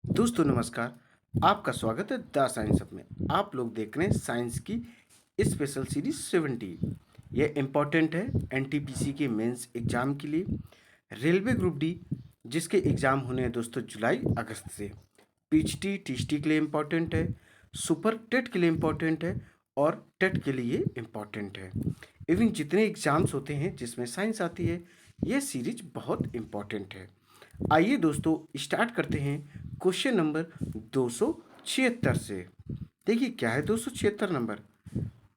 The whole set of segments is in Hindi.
दोस्तों नमस्कार। आपका स्वागत है द साइंस हब में। आप लोग देख रहे हैं साइंस की स्पेशल सीरीज 70। यह इम्पॉर्टेंट है एनटीपीसी के मेंस एग्जाम के लिए, रेलवे ग्रुप डी जिसके एग्ज़ाम होने हैं दोस्तों जुलाई अगस्त से, पीएचटी टीएचटी के लिए इम्पॉर्टेंट है, सुपर टेट के लिए इम्पॉर्टेंट है और टेट के लिए इम्पॉर्टेंट है। इवन जितने एग्ज़ाम्स होते हैं जिसमें साइंस आती है, यह सीरीज बहुत इम्पॉर्टेंट है। आइए दोस्तों स्टार्ट करते हैं क्वेश्चन नंबर 276 से। देखिए क्या है 276 नंबर।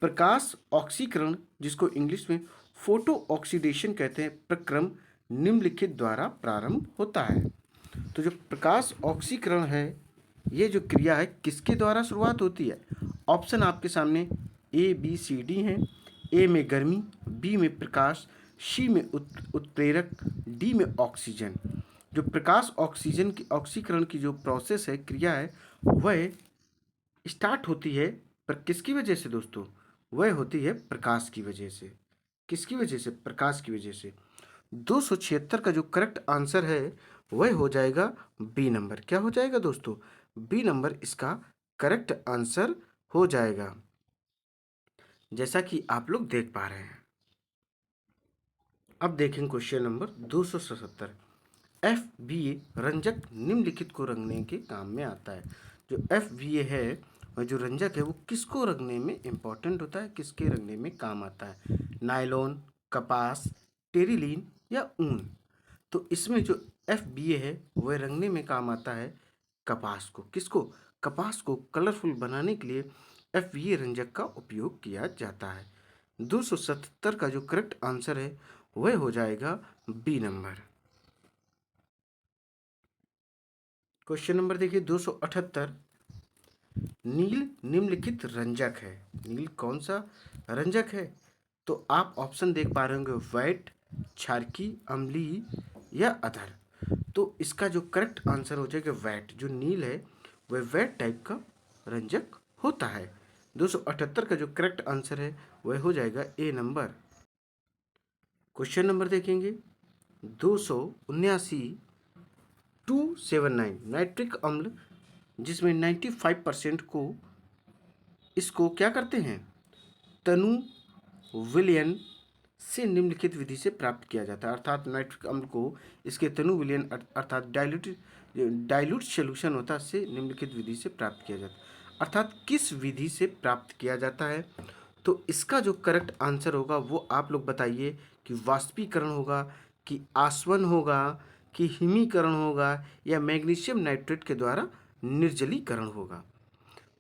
प्रकाश ऑक्सीकरण, जिसको इंग्लिश में फोटो ऑक्सीडेशन कहते हैं, प्रक्रम निम्नलिखित द्वारा प्रारंभ होता है। तो जो प्रकाश ऑक्सीकरण है, ये जो क्रिया है किसके द्वारा शुरुआत होती है? ऑप्शन आपके सामने ए बी सी डी हैं। ए में गर्मी, बी में प्रकाश, सी में उत्प्रेरक, डी में ऑक्सीजन। जो प्रकाश ऑक्सीजन की ऑक्सीकरण की जो प्रोसेस है, क्रिया है, वह स्टार्ट होती है पर किसकी वजह से दोस्तों? वह होती है प्रकाश की वजह से। किसकी वजह से? प्रकाश की वजह से। 276 का जो करेक्ट आंसर है वह हो जाएगा बी नंबर। क्या हो जाएगा दोस्तों? बी नंबर इसका करेक्ट आंसर हो जाएगा, जैसा कि आप लोग देख पा रहे हैं। अब देखें क्वेश्चन नंबर 277। एफ बी ए रंजक निम्नलिखित को रंगने के काम में आता है। जो एफ बी ए है वह जो रंजक है वो किसको रंगने में इम्पॉर्टेंट होता है, किसके रंगने में काम आता है? नायलॉन, कपास, टेरिलीन या ऊन। तो इसमें जो एफ बी ए है वह रंगने में काम आता है कपास को। किसको? कपास को कलरफुल बनाने के लिए एफ बी ए रंजक का उपयोग किया जाता है। 277 का जो करेक्ट आंसर है वह हो जाएगा बी नंबर। क्वेश्चन नंबर देखिए 278। नील निम्नलिखित रंजक है। नील कौन सा रंजक है? तो आप ऑप्शन देख पा रहे होंगे, व्हाइट, क्षारकी, अम्लीय या अधर। तो इसका जो करेक्ट आंसर हो जाएगा व्हाइट। जो नील है वह व्हाइट टाइप का रंजक होता है। 278 का जो करेक्ट आंसर है वह हो जाएगा ए नंबर। क्वेश्चन नंबर देखेंगे 279। 279 नाइट्रिक अम्ल, जिसमें 95% को इसको क्या करते हैं? तनु विलयन से निम्नलिखित विधि से प्राप्त किया जाता है। अर्थात नाइट्रिक अम्ल को इसके तनु विलयन अर्थात डाइल्यूट सोल्यूशन होता है, इससे निम्नलिखित विधि से प्राप्त किया जाता है। अर्थात किस विधि से प्राप्त किया जाता है? तो इसका जो करेक्ट आंसर होगा वो आप लोग बताइए कि वाष्पीकरण होगा, कि आसवन होगा, कि हिमीकरण होगा या मैग्नीशियम नाइट्रेट के द्वारा निर्जलीकरण होगा।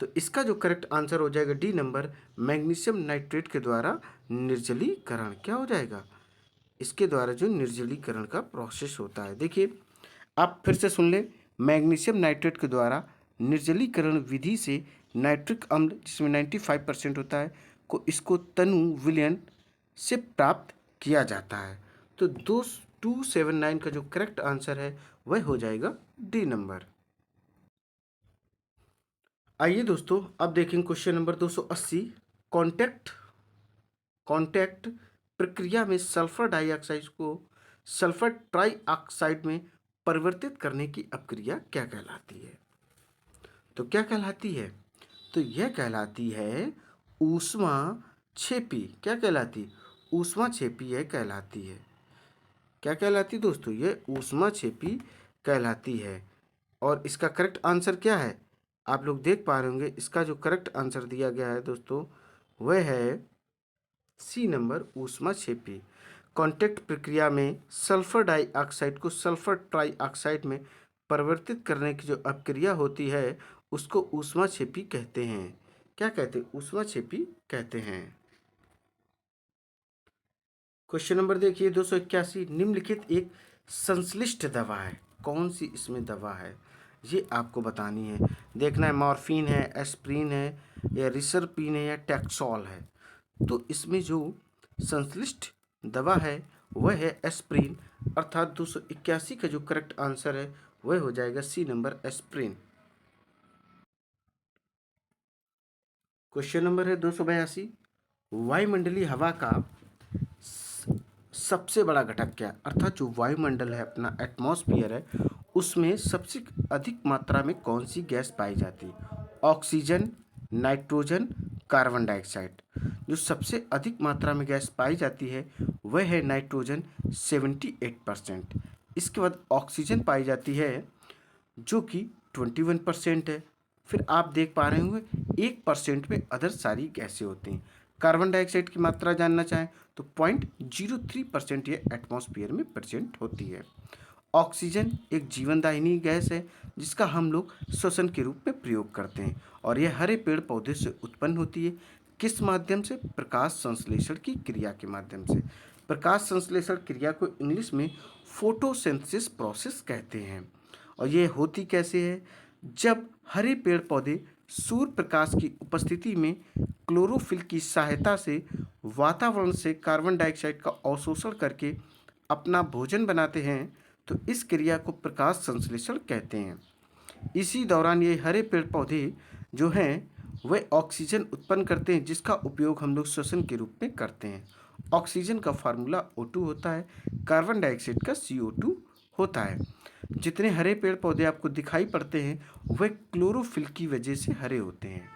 तो इसका जो करेक्ट आंसर हो जाएगा डी नंबर, मैग्नीशियम नाइट्रेट के द्वारा निर्जलीकरण। क्या हो जाएगा? इसके द्वारा जो निर्जलीकरण का प्रोसेस होता है। देखिए आप फिर से सुन लें, मैग्नीशियम नाइट्रेट के द्वारा निर्जलीकरण विधि से नाइट्रिक अम्ल, जिसमें 95% होता है, को इसको तनु विलयन से प्राप्त किया जाता है। तो 279 का जो करेक्ट आंसर है वह हो जाएगा डी नंबर। आइए दोस्तों अब देखें क्वेश्चन नंबर 280। कॉन्टैक्ट कॉन्टैक्ट प्रक्रिया में सल्फर डाइऑक्साइड को सल्फर ट्राइऑक्साइड में परिवर्तित करने की अपक्रिया क्या कहलाती है? तो क्या कहलाती है? तो यह कहलाती है ऊष्मा छेपी। क्या कहलाती? ऊष्मा छेपी यह कहलाती है। क्या कहलाती दोस्तों? यह ऊष्मा छेपी कहलाती है। और इसका करेक्ट आंसर क्या है? आप लोग देख पा रहे होंगे, इसका जो करेक्ट आंसर दिया गया है दोस्तों वह है सी नंबर, ऊष्मा छेपी। कॉन्टैक्ट प्रक्रिया में सल्फर डाइऑक्साइड को सल्फर ट्राइऑक्साइड में परिवर्तित करने की जो अपक्रिया होती है उसको ऊष्मा छेपी कहते हैं। क्या कहते हैं? ऊष्मा छेपी कहते हैं। क्वेश्चन नंबर देखिए 281। निम्नलिखित एक संश्लिष्ट दवा है। कौन सी इसमें दवा है ये आपको बतानी है। देखना है मॉर्फिन है, एस्प्रिन है या रिसरपिन है या टैक्सोल है। तो इसमें जो संश्लिष्ट दवा है वह है एस्प्रिन। अर्थात 281 का जो करेक्ट आंसर है वह हो जाएगा C number, aspirin. Question number है 282। वायुमंडलीय हवा का सबसे बड़ा घटक क्या है? अर्थात जो वायुमंडल है, अपना एटमॉस्फेयर है, उसमें सबसे अधिक मात्रा में कौन सी गैस पाई जाती है? Oxygen, nitrogen, carbon dioxide. जो सबसे अधिक मात्रा में गैस पाई जाती है वह है नाइट्रोजन 78%। इसके बाद ऑक्सीजन पाई जाती है जो कि 21% है। फिर आप देख पा रहे होंगे 1% में अदर सारी गैसें होती हैं। कार्बन डाइऑक्साइड की मात्रा जानना चाहें तो 0.03% ये एटमॉस्फेयर में प्रेजेंट होती है। ऑक्सीजन एक जीवनदायिनी गैस है जिसका हम लोग श्वसन के रूप में प्रयोग करते हैं और यह हरे पेड़ पौधे से उत्पन्न होती है। किस माध्यम से? प्रकाश संश्लेषण की क्रिया के माध्यम से। प्रकाश संश्लेषण क्रिया को इंग्लिश में फोटोसिंथेसिस प्रोसेस कहते हैं। और ये होती कैसे है? जब हरे पेड़ पौधे सूर्य प्रकाश की उपस्थिति में क्लोरोफिल की सहायता से वातावरण से कार्बन डाइऑक्साइड का अवशोषण करके अपना भोजन बनाते हैं तो इस क्रिया को प्रकाश संश्लेषण कहते हैं। इसी दौरान ये हरे पेड़ पौधे जो हैं वह ऑक्सीजन उत्पन्न करते हैं जिसका उपयोग हम लोग श्वसन के रूप में करते हैं। ऑक्सीजन का फार्मूला O2 होता है, कार्बन डाइऑक्साइड का CO2 होता है। जितने हरे पेड़ पौधे आपको दिखाई पड़ते हैं वह क्लोरोफिल की वजह से हरे होते हैं।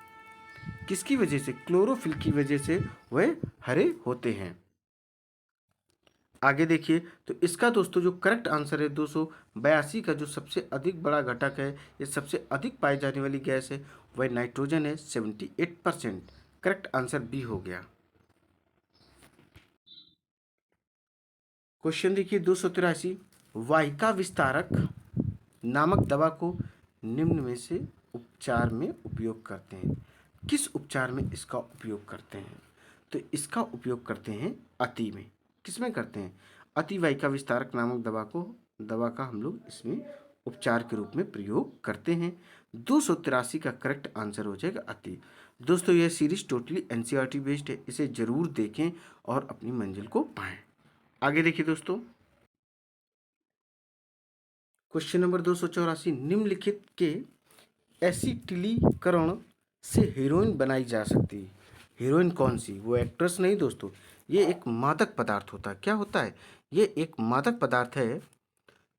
किसकी वजह से? क्लोरोफिल की वजह से वह हरे होते हैं। आगे देखिए तो इसका दोस्तों जो करेक्ट आंसर है 282 का जो सबसे अधिक बड़ा घटक है, ये सबसे अधिक पाई जाने वाली गैस है, वह नाइट्रोजन है 78%। करेक्ट आंसर बी हो गया। क्वेश्चन देखिए 283, वाहिका विस्तारक नामक दवा को निम्न में से उपचार में उपयोग करते हैं। किस उपचार में इसका उपयोग करते हैं? तो इसका उपयोग करते हैं अति में। किसमें करते हैं? अतिवाहिका विस्तारक नामक दवा का हम लोग इसमें उपचार के रूप में प्रयोग करते हैं। 283 का करेक्ट आंसर हो जाएगा अति। दोस्तों यह सीरीज टोटली एनसीईआरटी बेस्ड है, इसे जरूर देखें और अपनी मंजिल को पाएं। आगे देखिए दोस्तों क्वेश्चन नंबर 284, निम्नलिखित के एसिटिलीकरण से हीरोइन बनाई जा सकती है। हीरोइन कौन सी? वो एक्ट्रेस नहीं दोस्तों, ये एक मादक पदार्थ होता है। क्या होता है? ये एक मादक पदार्थ है।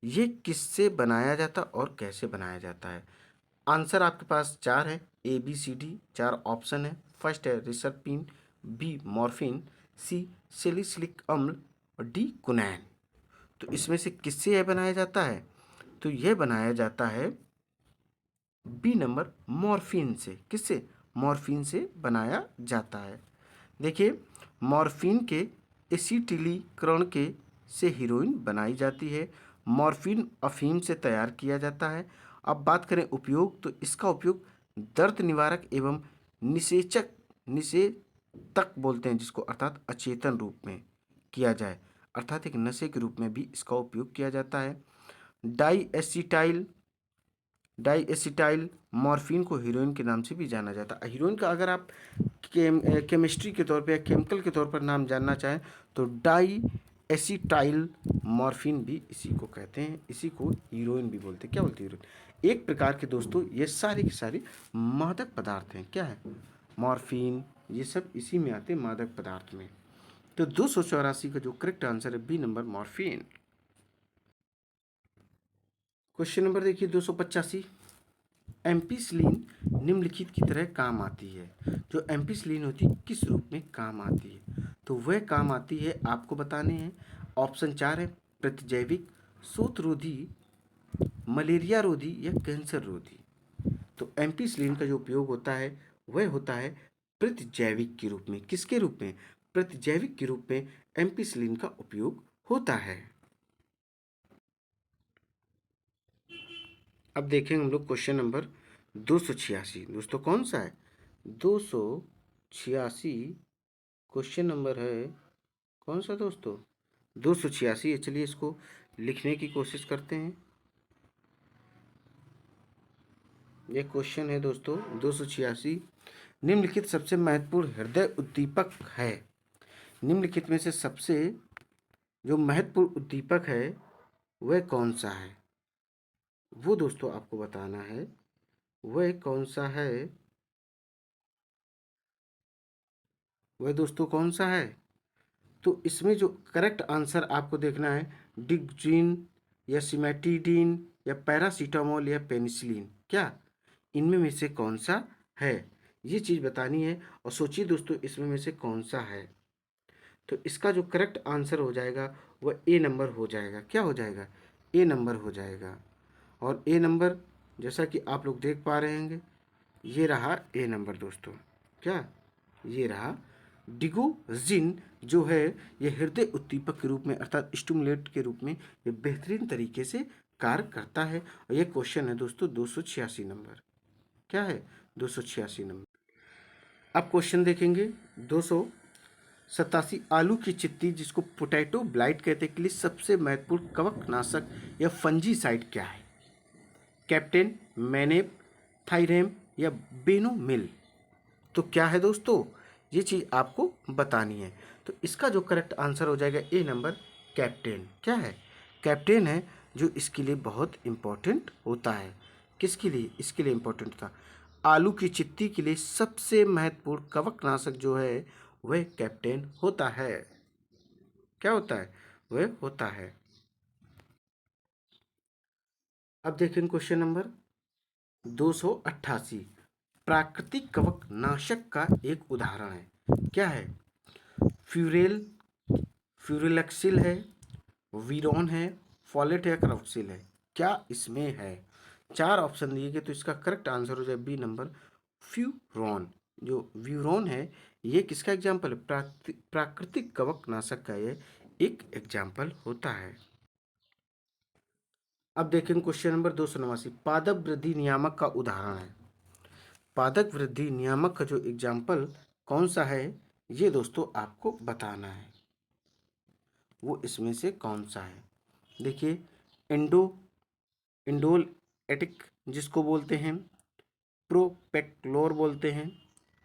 ये किससे बनाया जाता और कैसे बनाया जाता है? आंसर आपके पास चार है, ABCD, चार ऑप्शन है। फर्स्ट है रिसरपिन, बी मॉर्फिन, सी सैलिसिलिक अम्ल और डी कुनैन। तो इसमें से किससे यह बनाया जाता है? तो यह बनाया जाता है बी नंबर मॉर्फिन से। किससे? मॉर्फिन से बनाया जाता है। देखिए मॉर्फिन के एसिटिलीकरण के से हीरोइन बनाई जाती है। मॉर्फिन अफीम से तैयार किया जाता है। अब बात करें उपयोग तो इसका उपयोग दर्द निवारक एवं निषेधक बोलते हैं जिसको, अर्थात अचेतन रूप में किया जाए, अर्थात एक नशे के रूप में भी इसका उपयोग किया जाता है। डाई एसिटाइल मॉर्फिन को हीरोइन के नाम से भी जाना जाता है। हीरोइन का अगर आप केमिस्ट्री के तौर पे या केमिकल के तौर पर नाम जानना चाहें तो डाई एसिटाइल मॉर्फिन भी इसी को कहते हैं, इसी को हीरोइन भी बोलते हैं। क्या बोलते हैं? हीरोइन। एक प्रकार के दोस्तों ये सारे के सारे मादक पदार्थ हैं। क्या है? मॉर्फिन, ये सब इसी में आते हैं मादक पदार्थ में। तो 284 का जो करेक्ट आंसर है B number morphine. Question number देखिए 285, एम्पिसिलिन निम्नलिखित की तरह काम आती है। जो एम्पिसिलिन होती है किस रूप में काम आती है? तो वह काम आती है, आपको बताने हैं। ऑप्शन चार है, प्रतिजैविक, शोथरोधी, मलेरिया रोधी या कैंसर रोधी। तो एम्पिसिलिन का जो उपयोग होता है वह होता है प्रतिजैविक के रूप में। किसके रूप में? प्रतिजैविक के रूप में एम्पिसिलिन का उपयोग होता है। अब देखेंगे हम लोग क्वेश्चन नंबर 286। दोस्तों कौन सा है? 286 क्वेश्चन नंबर है। कौन सा दोस्तों? 286 है। चलिए इसको लिखने की कोशिश करते हैं। ये क्वेश्चन है दोस्तों 286, निम्नलिखित सबसे महत्वपूर्ण हृदय उद्दीपक है। निम्नलिखित में से सबसे जो महत्वपूर्ण उद्दीपक है वह कौन सा है? वो दोस्तों आपको बताना है वह कौन सा है। वह दोस्तों कौन सा है? तो इसमें जो करेक्ट आंसर आपको देखना है डिगजीन या सिमेटिडीन या पैरासीटामोल या पेनिसिलिन, क्या इनमें में से कौन सा है, ये चीज़ बतानी है। और सोचिए दोस्तों इसमें में से कौन सा है। तो इसका जो करेक्ट आंसर हो जाएगा वह ए नंबर हो जाएगा। क्या हो जाएगा? ए नंबर हो जाएगा। और ए नंबर जैसा कि आप लोग देख पा रहे होंगे, ये रहा ए नंबर दोस्तों। क्या? ये रहा डिगोजिन जो है ये हृदय उद्दीपक के रूप में अर्थात स्टिमुलेट के रूप में ये बेहतरीन तरीके से कार्य करता है। और ये क्वेश्चन है दोस्तों 286 नंबर। क्या है? 286 नंबर। अब क्वेश्चन देखेंगे 287। आलू की चित्ती जिसको पोटैटो ब्लाइट कहते हैं के लिए सबसे महत्वपूर्ण कवकनाशक या फंजीसाइड क्या है? कैप्टेन, मैनेप, थाइरेम या बेनोमिल। तो क्या है दोस्तों? ये चीज़ आपको बतानी है। तो इसका जो करेक्ट आंसर हो जाएगा ए नंबर, कैप्टेन। क्या है? कैप्टेन है जो इसके लिए बहुत इम्पोर्टेंट होता है। किसके लिए? इसके लिए इम्पोर्टेंट होता है। आलू की चित्ती के लिए सबसे महत्वपूर्ण कवकनाशक जो है वह कैप्टेन होता है। क्या होता है? वह होता है। अब देखें क्वेश्चन नंबर 288। प्राकृतिक कवकनाशक का एक उदाहरण है। क्या है? फ्यूरेल, फ्यूरिलक्सिल है, वीरोन है, फॉलेट है, करॉक्सिल है। क्या इसमें है? 4 ऑप्शन दिए गए तो इसका करेक्ट आंसर हो जाए बी नंबर, फ्यूरॉन। जो व्यूरोन है ये किसका एग्जाम्पल है? प्राकृतिक कवकनाशक का ये एक एग्जाम्पल होता है। अब देखें क्वेश्चन नंबर 289। पादप वृद्धि नियामक का उदाहरण है। पादप वृद्धि नियामक का जो एग्जाम्पल कौन सा है ये दोस्तों आपको बताना है। वो इसमें से कौन सा है? देखिए, इंडोल एटिक जिसको बोलते हैं, प्रोपेक्लोर बोलते हैं,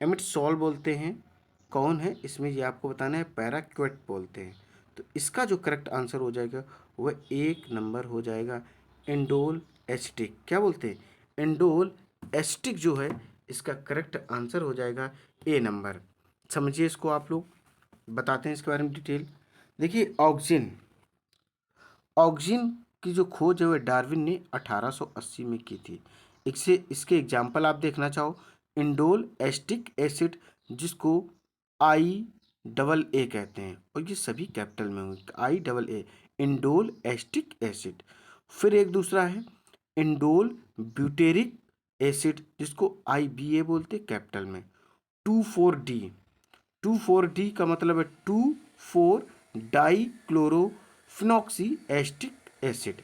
एमिटसोल बोलते हैं, कौन है इसमें ये आपको बताना है, पैराक्वेट बोलते हैं। तो इसका जो करेक्ट आंसर हो जाएगा वह एक नंबर हो जाएगा, इंडोल एस्टिक। क्या बोलते हैं? इंडोल एस्टिक जो है इसका करेक्ट आंसर हो जाएगा ए नंबर। समझिए इसको, आप लोग बताते हैं इसके बारे में डिटेल। देखिए, ऑक्सिन ऑक्सिन की जो खोज है वह डार्विन ने 1880 में की थी। इसके एग्जाम्पल आप देखना चाहो, इंडोल एस्टिक एसिड जिसको IA कहते हैं और ये सभी कैपिटल में होंगे, IA, इंडोल एस्टिक एसिड। फिर एक दूसरा है इंडोल ब्यूटेरिक एसिड जिसको IBA बोलते हैं कैपिटल में। 2,4-D, 2,4-D का मतलब है 2,4 डाइक्लोरोफिनॉक्सी एस्टिक एसिड।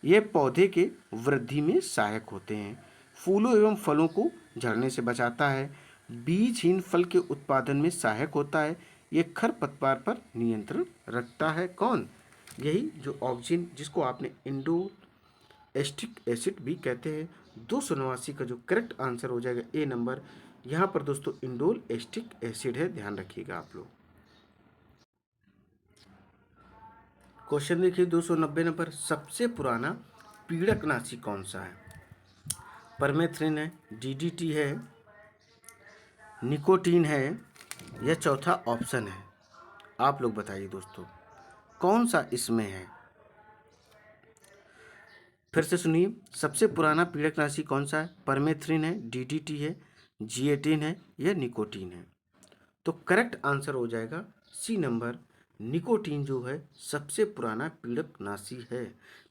ये पौधे के वृद्धि में सहायक होते हैं, फूलों एवं फलों को झड़ने से बचाता है, बीजहीन फल के उत्पादन में सहायक होता है, ये खरपतवार पर नियंत्रण रखता है। कौन? यही जो ऑक्सिन जिसको आपने इंडो एस्टिक एसिड भी कहते हैं। 289 का जो करेक्ट आंसर हो जाएगा ए नंबर। यहाँ पर दोस्तों इंडोल एस्टिक एसिड है, ध्यान रखिएगा आप लोग। क्वेश्चन देखिए 290 नंबर। सबसे पुराना पीड़कनाशी कौन सा है? परमेथ्रिन है, DDT है, निकोटीन है या चौथा ऑप्शन है? आप लोग बताइए दोस्तों कौन सा इसमें है। फिर से सुनिए, सबसे पुराना पीड़कनाशी कौन सा है? परमेथ्रिन है, DDT है, G18 है या निकोटीन है? तो करेक्ट आंसर हो जाएगा सी नंबर, निकोटीन जो है सबसे पुराना पीड़कनाशी है।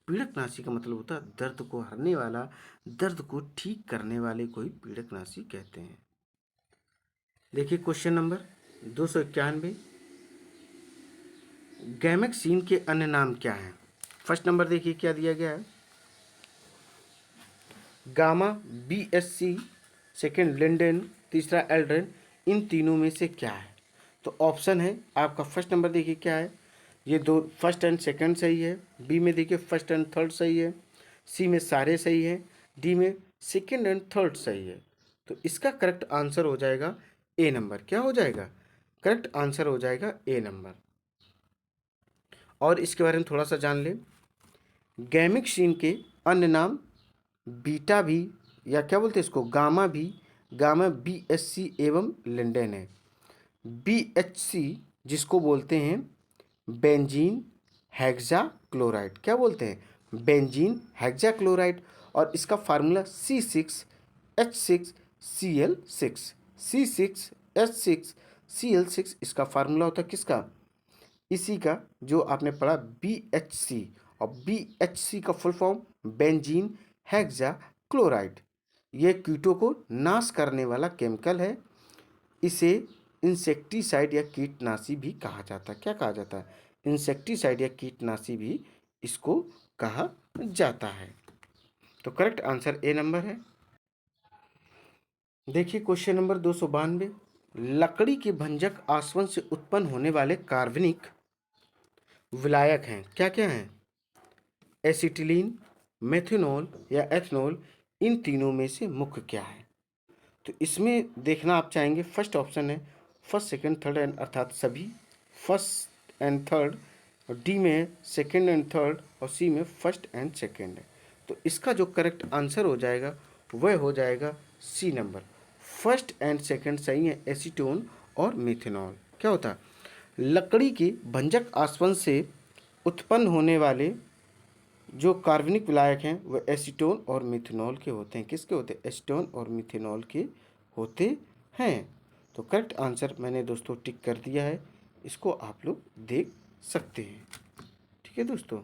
पीड़कनाशी का मतलब होता है दर्द को हरने वाला, दर्द को ठीक करने वाले को ही पीड़कनाशी कहते हैं। देखिए क्वेश्चन नंबर 291। गैमेक्सिन के अन्य नाम क्या हैं? फर्स्ट नंबर देखिए क्या दिया गया है, गामा, BSC, सेकेंड लिंडेन, तीसरा एल्ड्रेन। इन तीनों में से क्या है? तो ऑप्शन है आपका फर्स्ट नंबर देखिए क्या है, ये दो फर्स्ट एंड सेकंड सही है, बी में देखिए फर्स्ट एंड थर्ड सही है, सी में सारे सही है, डी में सेकंड एंड थर्ड सही है। तो इसका करेक्ट आंसर हो जाएगा ए नंबर। क्या हो जाएगा? करेक्ट आंसर हो जाएगा ए नंबर। और इसके बारे में थोड़ा सा जान लें, गैमिक्सिन के अन्य नाम बीटा भी या क्या बोलते हैं इसको, गामा भी, गामा BSC एवं लिंडेन है। BHC जिसको बोलते हैं बेंजीन हेक्सा क्लोराइड, क्या बोलते हैं? बेंजीन हेक्साक्लोराइड, और इसका फार्मूला C6H6Cl6। C6H6Cl6 इसका फार्मूला होता है किसका? इसी का जो आपने पढ़ा BHC, और BHC का full form benzene hexa chloride. ये कीटों को नाश करने वाला केमिकल है। इसे इंसेक्टिसाइड या कीटनाशी भी कहा जाता है। क्या कहा जाता है? इंसेक्टिसाइड या कीटनाशी भी इसको कहा जाता है। तो करेक्ट आंसर ए नंबर है। देखिए क्वेश्चन नंबर 292, लकड़ी के भंजक आसवन से उत्पन्न होने वाले कार्बनिक विलायक हैं, क्या क्या हैं? एसिटिलीन, मेथनॉल या एथनॉल, इन तीनों में से मुख्य क्या है? तो इसमें देखना आप चाहेंगे, फर्स्ट ऑप्शन है फर्स्ट सेकंड थर्ड एंड, अर्थात सभी फर्स्ट एंड थर्ड, और डी में सेकंड एंड थर्ड, और सी में फर्स्ट एंड सेकंड है। तो इसका जो करेक्ट आंसर हो जाएगा वह हो जाएगा C number, first and second सही है, एसीटोन और मिथेनॉल। क्या होता है? लकड़ी के भंजक आसवन से उत्पन्न होने वाले जो कार्बनिक विलायक हैं वह एसीटोन और मिथेनॉल के होते हैं। किसके होते हैं? एसीटोन और मिथेनॉल के होते हैं। तो करेक्ट आंसर मैंने दोस्तों टिक कर दिया है, इसको आप लोग देख सकते हैं। ठीक है दोस्तों।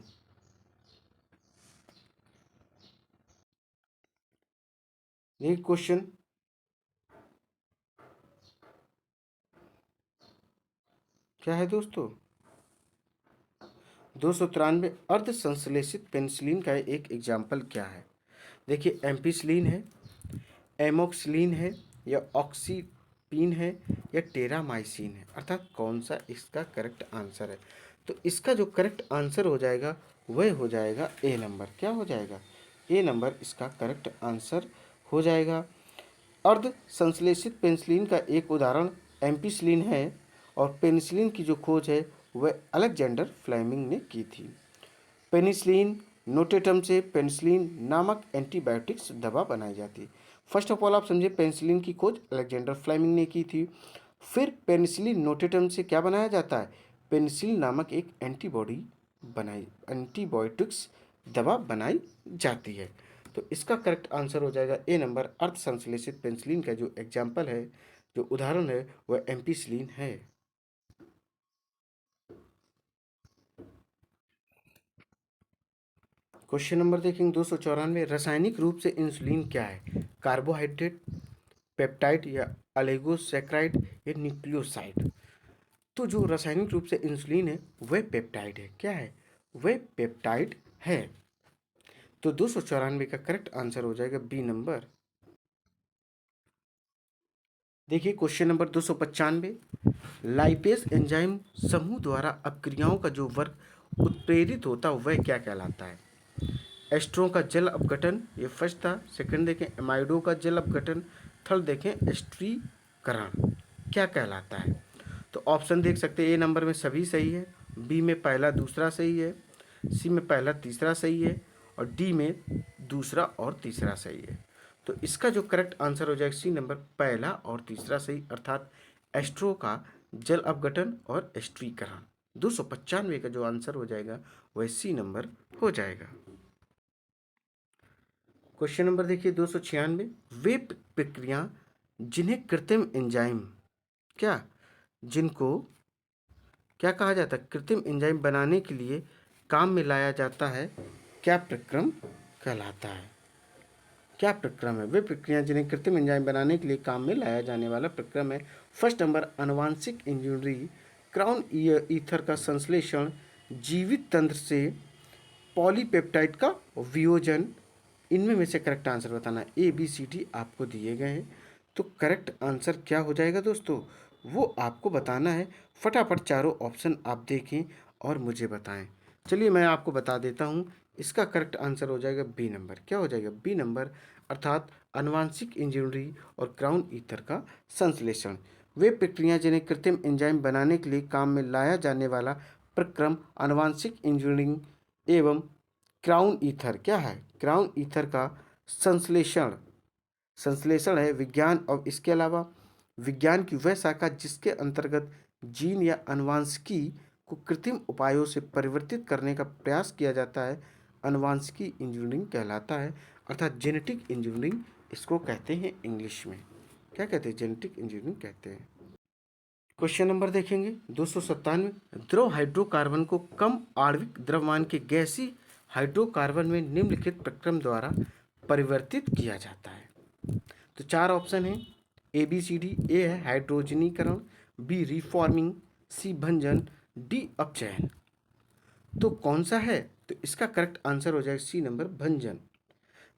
ये क्वेश्चन क्या है दोस्तों? 293, अर्ध संश्लेषित पेनिसिलिन का एक एग्जाम्पल क्या है? देखिए एम्पिसिलिन है, एमोक्सिलिन है, या ऑक्सीपिन है, या टेरामाइसिन है, अर्थात कौन सा इसका करेक्ट आंसर है? तो इसका जो करेक्ट आंसर हो जाएगा वह हो जाएगा ए नंबर। क्या हो जाएगा? ए नंबर इसका करेक्ट आंसर हो जाएगा। अर्ध संश्लेषित पेनिसिलिन का एक उदाहरण एम्पिसिलिन है, और पेनिसिलिन की जो खोज है वह अलेक्जेंडर फ्लेमिंग ने की थी। पेनिसिलिन नोटेटम से पेनिसिलिन नामक एंटीबायोटिक्स दवा बनाई जाती है। फर्स्ट ऑफ ऑल आप समझिए, पेनिसिलिन की खोज अलेक्जेंडर फ्लेमिंग ने की थी। फिर पेनिसिलिन नोटेटम से क्या बनाया जाता है? पेनिसिलिन नामक एक एंटीबायोटिक्स दवा बनाई जाती है। तो इसका करेक्ट आंसर हो जाएगा ए नंबर, अर्ध संश्लेषित पेनिसिलिन का जो एग्जाम्पल है, जो उदाहरण है, वह एम्पिसिलिन है। क्वेश्चन नंबर देखेंगे 294, रासायनिक रूप से इंसुलिन क्या है? कार्बोहाइड्रेट, पेप्टाइड, या अलेगोसैक्राइड, या न्यूक्लियोसाइड? तो जो रासायनिक रूप से इंसुलिन है वह पेप्टाइड है। क्या है? वह पेप्टाइड है। तो 294 का करेक्ट आंसर हो जाएगा बी नंबर। देखिए क्वेश्चन नंबर 295, लाइपेज एंजाइम समूह द्वारा अपक्रियाओं का जो वर्ग उत्प्रेरित होता है वह क्या कहलाता है? एस्ट्रो का जल अपघटन, ये फर्स्ट था। सेकंड देखें एमाइडो का जल अपघटन। थर्ड देखें एस्ट्रीकरण, क्या कहलाता है? तो ऑप्शन देख सकते हैं, ए नंबर में सभी सही है, बी में पहला दूसरा सही है, सी में पहला तीसरा सही है, और डी में दूसरा और तीसरा सही है। तो इसका जो करेक्ट आंसर हो जाएगा सी नंबर, पहला और तीसरा सही, अर्थात एस्ट्रो का जल अपघटन और एस्ट्रीकरण। 295 का जो आंसर हो जाएगा वह सी नंबर हो जाएगा। क्वेश्चन नंबर देखिए 296, वे प्रक्रिया जिन्हें कृत्रिम एंजाइम क्या जिनको क्या कहा जाता है? कृत्रिम एंजाइम बनाने के लिए काम में लाया जाता है, क्या प्रक्रम कहलाता है? क्या प्रक्रम है? वे प्रक्रिया जिन्हें कृत्रिम एंजाइम बनाने के लिए काम में लाया जाने वाला प्रक्रम है। फर्स्ट नंबर आनुवांशिक इंजीनियरिंग, क्राउन ईथर का संश्लेषण, जीवित तंत्र से पॉलीपेप्टाइड का वियोजन। इनमें में से करेक्ट आंसर बताना है। ए बी सी डी आपको दिए गए हैं। तो करेक्ट आंसर क्या हो जाएगा दोस्तों, वो आपको बताना है। फटाफट चारों ऑप्शन आप देखें और मुझे बताएं। चलिए मैं आपको बता देता हूँ, इसका करेक्ट आंसर हो जाएगा बी नंबर। क्या हो जाएगा? बी नंबर, अर्थात आनुवांशिक इंजीनियरिंग और क्राउन ईथर का संश्लेषण। वे प्रक्रिया जिन्हें कृत्रिम एंजाइम बनाने के लिए काम में लाया जाने वाला प्रक्रम आनुवांशिक इंजीनियरिंग एवं क्राउन ईथर क्या है? क्राउन ईथर का संश्लेषण संश्लेषण है विज्ञान, और इसके अलावा विज्ञान की वह शाखा जिसके अंतर्गत जीन या अनुवांशिकी को कृत्रिम उपायों से परिवर्तित करने का प्रयास किया जाता है, आनुवांशिकी इंजीनियरिंग कहलाता है, अर्थात जेनेटिक इंजीनियरिंग इसको कहते हैं इंग्लिश में। क्या कहते हैं? जेनेटिक इंजीनियरिंग कहते हैं। क्वेश्चन नंबर देखेंगे 297। द्रव हाइड्रोकार्बन को कम आणविक द्रव्यमान के गैसीय हाइड्रोकार्बन में निम्नलिखित प्रक्रम द्वारा परिवर्तित किया जाता है। तो 4 ऑप्शन हैं, ABCD। ए है हाइड्रोजनीकरण, बी रिफॉर्मिंग, सी भंजन, डी अपचयन। तो कौन सा है? तो इसका करेक्ट आंसर हो जाएगा सी नंबर, भंजन।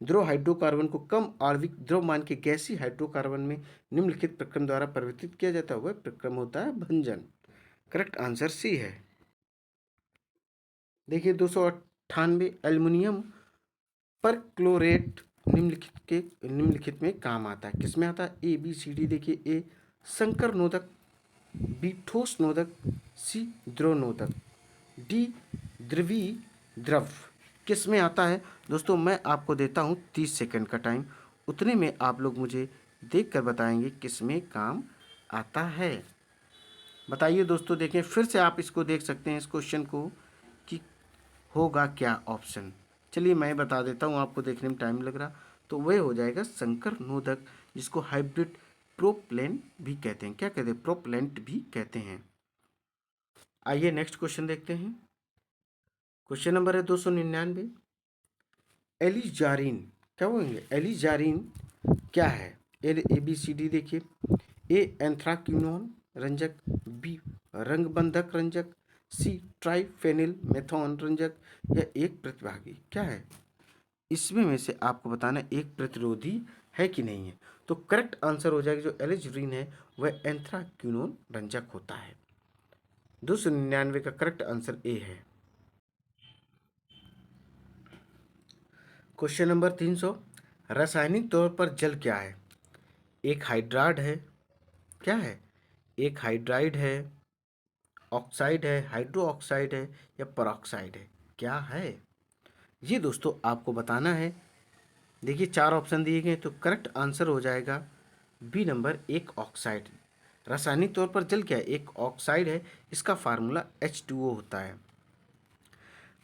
द्रव हाइड्रोकार्बन को कम आणविक द्रव्यमान के गैसीय हाइड्रोकार्बन में निम्नलिखित प्रक्रम द्वारा परिवर्तित किया जाता है, वह प्रक्रम होता है भंजन। करेक्ट आंसर सी है। देखिए 298, एल्युमिनियम पर क्लोरेट निम्नलिखित में काम आता है। किसमें आता है? ABCD। देखिए ए संकर नोदक, बी ठोस नोदक, सी द्रव नोदक, डी द्रवीय द्रव। किस में आता है? दोस्तों मैं आपको देता हूँ 30 सेकंड का टाइम, उतने में आप लोग मुझे देख कर बताएंगे किस में काम आता है। बताइए दोस्तों, देखें फिर से आप इसको देख सकते हैं, इस क्वेश्चन को, कि होगा क्या ऑप्शन। चलिए मैं बता देता हूँ, आपको देखने में टाइम लग रहा। तो वह हो जाएगा संकर नोदक, जिसको हाइब्रिड प्रोपलेंट भी कहते हैं। क्या कहते हैं? प्रोपलेंट भी कहते हैं। आइए नेक्स्ट क्वेश्चन देखते हैं। क्वेश्चन नंबर है 299। एलिजारिन, क्या बोलेंगे? एलिजारिन क्या है? ABCD देखिए, ए एंथ्राक्विनोन रंजक, बी रंगबंधक रंजक, सी ट्राइफेनिल मेथॉन रंजक, या एक प्रतिभागी। क्या है इसमें में से? आपको बताना एक प्रतिरोधी है कि नहीं है। तो करेक्ट आंसर हो जाएगा जो एलिजारिन है वह एंथ्राक्विनोन रंजक होता है। 299 का करेक्ट आंसर ए है। Question number 300। रासायनिक तौर पर जल क्या है? एक हाइड्राइड है, क्या है? एक हाइड्राइड है, ऑक्साइड है, हाइड्रो ऑक्साइड है, या परऑक्साइड है? क्या है ये दोस्तों आपको बताना है। देखिए 4 ऑप्शन दिए गए, तो करेक्ट आंसर हो जाएगा बी नंबर, एक ऑक्साइड। रासायनिक तौर पर जल क्या है? एक ऑक्साइड है, इसका फार्मूला H2O होता है।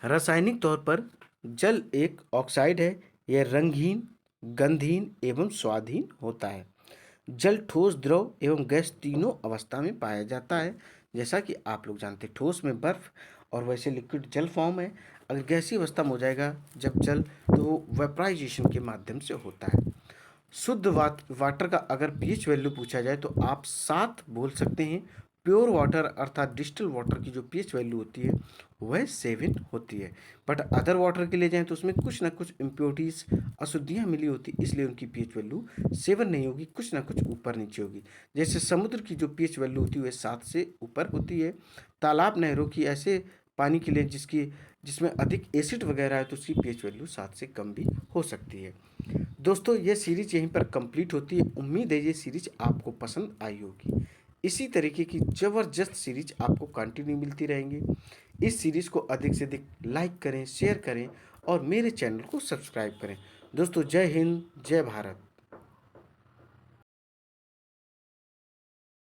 रासायनिक तौर पर जल एक ऑक्साइड है, यह रंगहीन, गंधहीन एवं स्वादहीन होता है। जल ठोस, द्रव एवं गैस तीनों अवस्था में पाया जाता है। जैसा कि आप लोग जानते हैं, ठोस में बर्फ और वैसे लिक्विड जल फॉर्म है। अगर गैसीय अवस्था में हो जाएगा जब जल, तो वेपराइजेशन के माध्यम से होता है। शुद्ध वाटर का अगर पीएच वैल्यू पूछा जाए तो आप 7 बोल सकते हैं। प्योर वाटर अर्थात डिस्टिल वाटर की जो पीएच वैल्यू होती है वह 7 होती है। बट अदर वाटर के ले जाएं तो उसमें कुछ ना कुछ इम्प्योरिटीज, अशुद्धियाँ मिली होती, इसलिए उनकी पीएच वैल्यू 7 नहीं होगी, कुछ ना कुछ ऊपर नीचे होगी। जैसे समुद्र की जो पीएच वैल्यू होती है वह 7 से ऊपर होती है। तालाब, नहरों की ऐसे पानी के लिए जिसमें अधिक एसिड वगैरह है तो उसकी पीएच वैल्यू 7 से कम भी हो सकती है। दोस्तों ये सीरीज यहीं पर कंप्लीट होती है। उम्मीद है ये सीरीज आपको पसंद आई होगी। इसी तरीके की ज़बरदस्त सीरीज आपको कंटिन्यू मिलती रहेंगी। इस सीरीज़ को अधिक से अधिक लाइक करें, शेयर करें और मेरे चैनल को सब्सक्राइब करें। दोस्तों जय हिंद, जय भारत।